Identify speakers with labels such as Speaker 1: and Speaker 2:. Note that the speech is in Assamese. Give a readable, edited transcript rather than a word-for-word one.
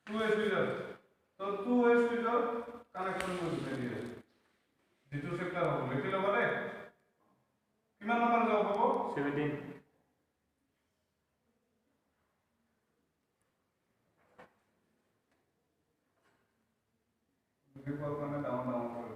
Speaker 1: 2A switcher. So 2A switcher connection কৰিছে দিয়ে যেটো সেক্টৰ হ'ব লিখি ল'ব দে কিমান নম্বৰ জবাব হ'ব
Speaker 2: 17
Speaker 1: বিপৰ কাৰণে ডাউন কৰি